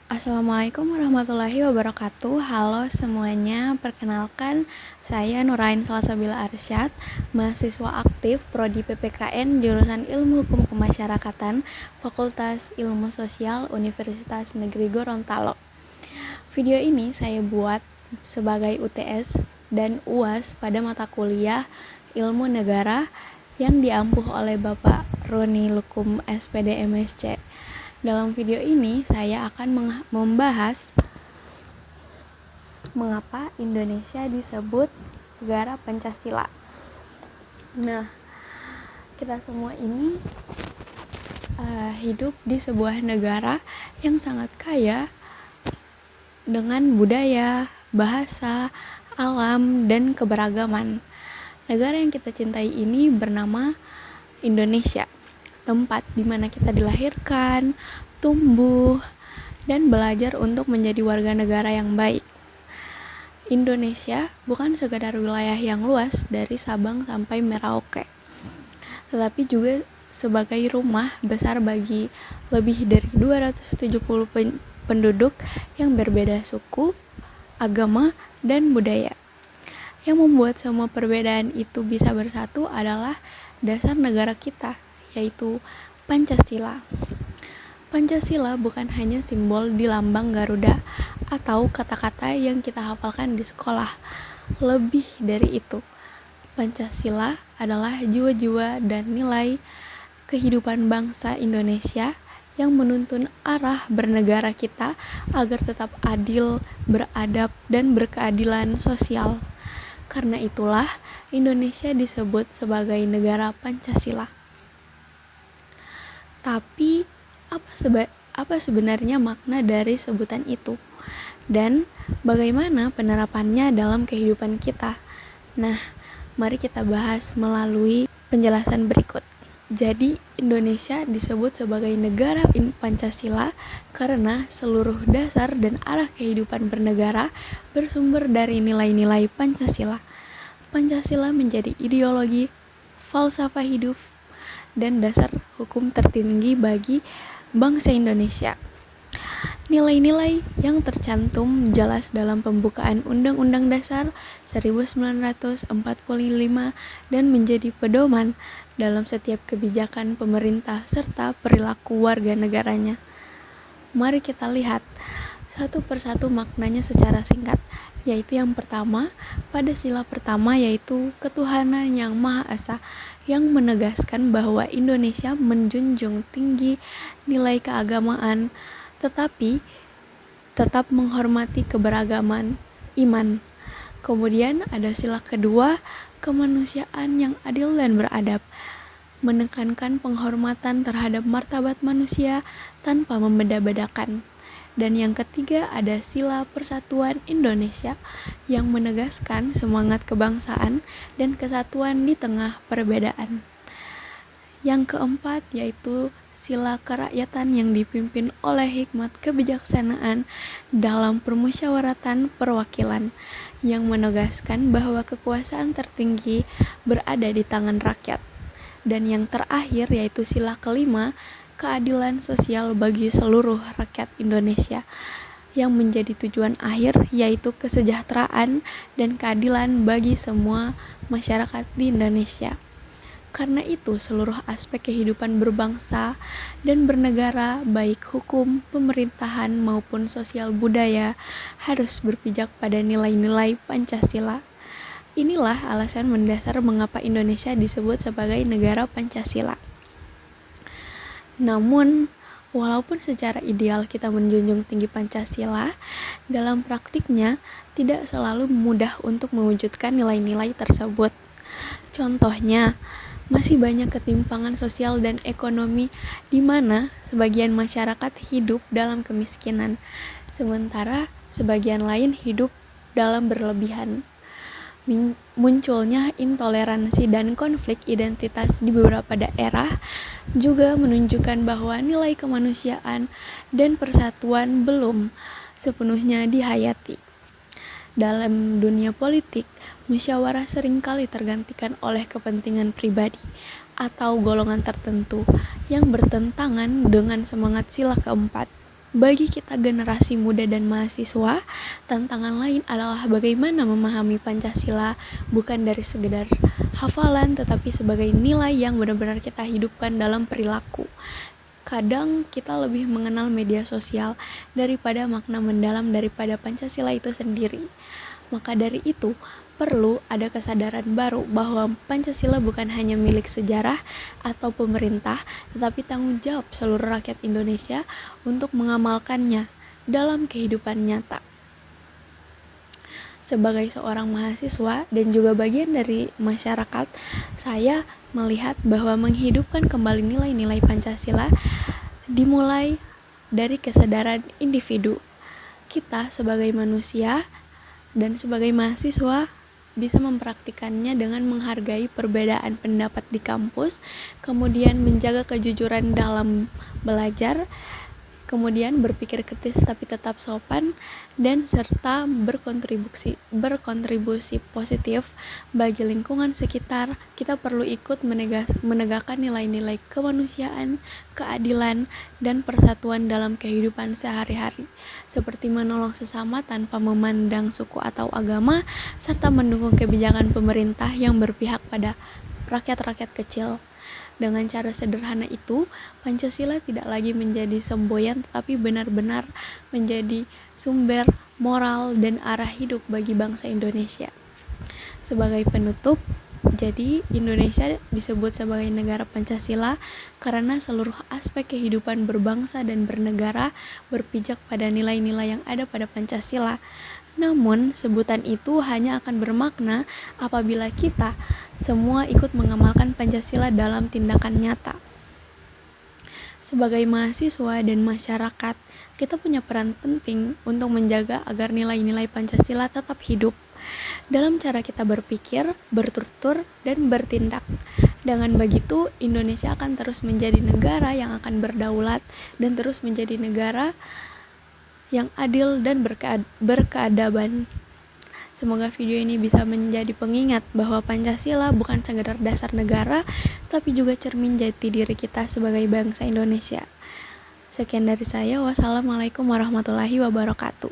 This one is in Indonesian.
Assalamualaikum warahmatullahi wabarakatuh. Halo semuanya, perkenalkan saya Nurain Salsabila Arsyad, mahasiswa aktif Prodi PPKN jurusan Ilmu Hukum Kemasyarakatan, Fakultas Ilmu Sosial Universitas Negeri Gorontalo. Video ini saya buat sebagai UTS dan UAS pada mata kuliah Ilmu Negara yang diampuh oleh Bapak Roni Lukum SPD MSc. Dalam video ini saya akan membahas mengapa Indonesia disebut negara Pancasila. Nah, kita semua ini hidup di sebuah negara yang sangat kaya dengan budaya, bahasa, alam, dan keberagaman. Negara yang kita cintai ini bernama Indonesia, tempat di mana kita dilahirkan, tumbuh, dan belajar untuk menjadi warga negara yang baik. Indonesia bukan sekadar wilayah yang luas dari Sabang sampai Merauke, tetapi juga sebagai rumah besar bagi lebih dari 270 penduduk yang berbeda suku, agama, dan budaya. Yang membuat semua perbedaan itu bisa bersatu adalah dasar negara kita, yaitu Pancasila. Pancasila bukan hanya simbol di lambang Garuda atau kata-kata yang kita hafalkan di sekolah. Lebih dari itu, Pancasila adalah jiwa-jiwa dan nilai kehidupan bangsa Indonesia yang menuntun arah bernegara kita agar tetap adil, beradab, dan berkeadilan sosial. Karena itulah Indonesia disebut sebagai negara Pancasila. Tapi apa sebenarnya makna dari sebutan itu? Dan bagaimana penerapannya dalam kehidupan kita? Nah, mari kita bahas melalui penjelasan berikut. Jadi, Indonesia disebut sebagai negara Pancasila karena seluruh dasar dan arah kehidupan bernegara bersumber dari nilai-nilai Pancasila. Pancasila menjadi ideologi, falsafah hidup, dan dasar hukum tertinggi bagi bangsa Indonesia. Nilai-nilai yang tercantum jelas dalam pembukaan Undang-Undang Dasar 1945 dan menjadi pedoman dalam setiap kebijakan pemerintah serta perilaku warga negaranya. Mari kita lihat satu persatu maknanya secara singkat, yaitu yang pertama, pada sila pertama yaitu ketuhanan yang Maha Esa, yang menegaskan bahwa Indonesia menjunjung tinggi nilai keagamaan, tetapi tetap menghormati keberagaman iman. Kemudian ada sila kedua, kemanusiaan yang adil dan beradab, menekankan penghormatan terhadap martabat manusia tanpa membeda-bedakan. Dan yang ketiga ada sila persatuan Indonesia yang menegaskan semangat kebangsaan dan kesatuan di tengah perbedaan. Yang keempat yaitu sila kerakyatan yang dipimpin oleh hikmat kebijaksanaan dalam permusyawaratan perwakilan yang menegaskan bahwa kekuasaan tertinggi berada di tangan rakyat. Dan yang terakhir yaitu sila kelima, keadilan sosial bagi seluruh rakyat Indonesia yang menjadi tujuan akhir yaitu kesejahteraan dan keadilan bagi semua masyarakat di Indonesia. Karena itu seluruh aspek kehidupan berbangsa dan bernegara baik hukum, pemerintahan maupun sosial budaya harus berpijak pada nilai-nilai Pancasila. Inilah alasan mendasar mengapa Indonesia disebut sebagai negara Pancasila. Namun, walaupun secara ideal kita menjunjung tinggi Pancasila, dalam praktiknya tidak selalu mudah untuk mewujudkan nilai-nilai tersebut. Contohnya, masih banyak ketimpangan sosial dan ekonomi di mana sebagian masyarakat hidup dalam kemiskinan, sementara sebagian lain hidup dalam berlebihan. Munculnya intoleransi dan konflik identitas di beberapa daerah juga menunjukkan bahwa nilai kemanusiaan dan persatuan belum sepenuhnya dihayati. Dalam dunia politik, musyawarah seringkali tergantikan oleh kepentingan pribadi atau golongan tertentu yang bertentangan dengan semangat sila keempat. bagi kita generasi muda dan mahasiswa, tantangan lain adalah bagaimana memahami Pancasila bukan dari sekedar hafalan, tetapi sebagai nilai yang benar-benar kita hidupkan dalam perilaku. Kadang kita lebih mengenal media sosial daripada makna mendalam daripada Pancasila itu sendiri. Maka dari itu, perlu ada kesadaran baru bahwa Pancasila bukan hanya milik sejarah atau pemerintah, tetapi tanggung jawab seluruh rakyat Indonesia untuk mengamalkannya dalam kehidupan nyata. Sebagai seorang mahasiswa dan juga bagian dari masyarakat, saya melihat bahwa menghidupkan kembali nilai-nilai Pancasila dimulai dari kesadaran individu. Kita sebagai manusia dan sebagai mahasiswa bisa mempraktikannya dengan menghargai perbedaan pendapat di kampus, kemudian menjaga kejujuran dalam belajar, kemudian berpikir kritis tapi tetap sopan, dan serta berkontribusi positif bagi lingkungan sekitar. Kita perlu ikut menegakkan nilai-nilai kemanusiaan, keadilan, dan persatuan dalam kehidupan sehari-hari, seperti menolong sesama tanpa memandang suku atau agama, serta mendukung kebijakan pemerintah yang berpihak pada rakyat-rakyat kecil. Dengan cara sederhana itu, Pancasila tidak lagi menjadi semboyan tetapi benar-benar menjadi sumber moral dan arah hidup bagi bangsa Indonesia. Sebagai penutup, jadi Indonesia disebut sebagai negara Pancasila karena seluruh aspek kehidupan berbangsa dan bernegara berpijak pada nilai-nilai yang ada pada Pancasila. Namun, sebutan itu hanya akan bermakna apabila kita semua ikut mengamalkan Pancasila dalam tindakan nyata. Sebagai mahasiswa dan masyarakat, kita punya peran penting untuk menjaga agar nilai-nilai Pancasila tetap hidup dalam cara kita berpikir, bertutur, dan bertindak. Dengan begitu, Indonesia akan terus menjadi negara yang akan berdaulat dan terus menjadi negara yang adil dan berkeadaban. Semoga video ini bisa menjadi pengingat bahwa Pancasila bukan sekedar dasar negara, tapi juga cermin jati diri kita sebagai bangsa Indonesia. Sekian dari saya. Wassalamualaikum warahmatullahi wabarakatuh.